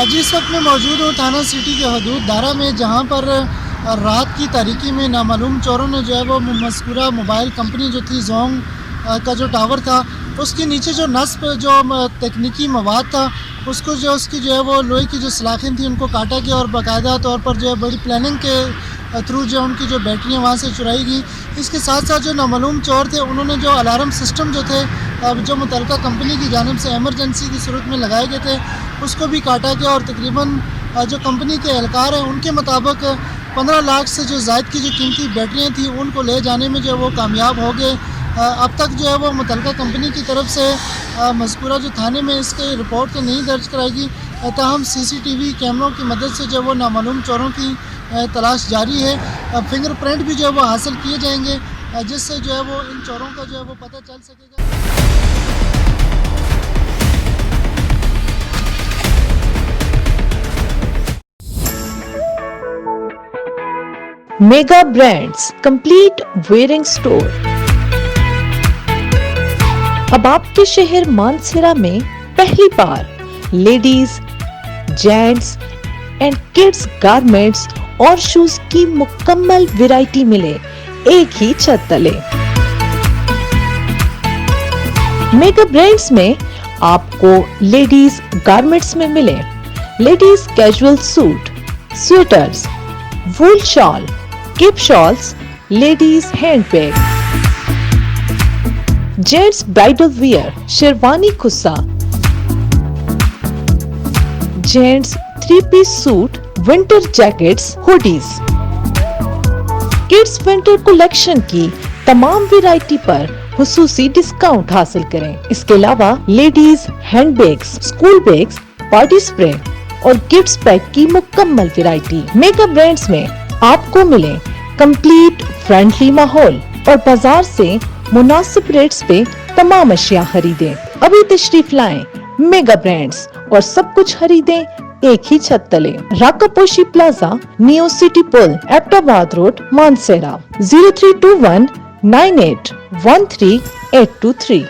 आज इस वक्त मैं मौजूद हूँ थाना सिटी के हदूद दारा में, जहाँ पर रात की तारीकी में नामालूम चोरों ने जो है वो मज़कूरा मोबाइल कंपनी जो थी जोंग का जो टावर था, उसके नीचे जो नस्ब जो तकनीकी मवाद था उसको जो उसकी जो है वो लोहे की जो सलाखें थी उनको काटा गया और बाकायदा तौर पर जो है बड़ी प्लानिंग के थ्रू जो उनकी जो बैटरियाँ वहाँ से चुराई गई। इसके साथ साथ जो नामालूम चोर थे उन्होंने जो अलार्म सिस्टम जो थे जो मुतल्लिका कंपनी की जानिब से एमरजेंसी की सूरत में लगाए गए थे उसको भी काटा गया और तकरीबन जो कंपनी के एहलकार हैं उनके मुताबिक 15 लाख से जो ज़ायद की जो कीमती बैटरियाँ थी उनको ले जाने में जो वो कामयाब हो गए। अब तक जो है वो मुतल्लिका कंपनी की तरफ से मज़कूरा जो थाने में इसके रिपोर्ट तो नहीं दर्ज कराएगी, ताहम CCTV कैमरों की मदद से जो वो नामालूम चोरों की तलाश जारी है। फिंगरप्रिंट भी जो है वो हासिल किए जाएंगे, जिससे जो है वो इन चोरों का जो है वो पता चल सकेगा। Mega brands complete wearing store अब आपके शहर मानसरा में पहली बार ladies, gents and kids garments और शूज की मुकम्मल वैरायटी मिले एक ही छत तले। मेगा ब्रांड्स में आपको लेडीज गारमेंट्स में मिले ladies casual suit, sweaters, wool shawl, किप shawls, ladies handbag, gents bridal wear, sherwani khussa, gents 3-पीस suit, winter jackets, hoodies. Kids winter collection की तमाम वैरायटी पर हुसूसी डिस्काउंट हासिल करें। इसके अलावा ladies handbags, school bags, party spray और गिफ्ट्स पैक की मुकम्मल वैरायटी। मेगा ब्रांड्स में आपको मिले कंप्लीट फ्रेंडली माहौल और बाजार से मुनासिब रेट्स पे तमाम अशिया खरीदें। अभी तशरीफ लाएं मेगा ब्रांड्स और सब कुछ खरीदें एक ही छत तले। राकापोशी प्लाजा, न्यू सिटी पुल, एबटाबाद रोड, मानसेरा। 0321 9813 823।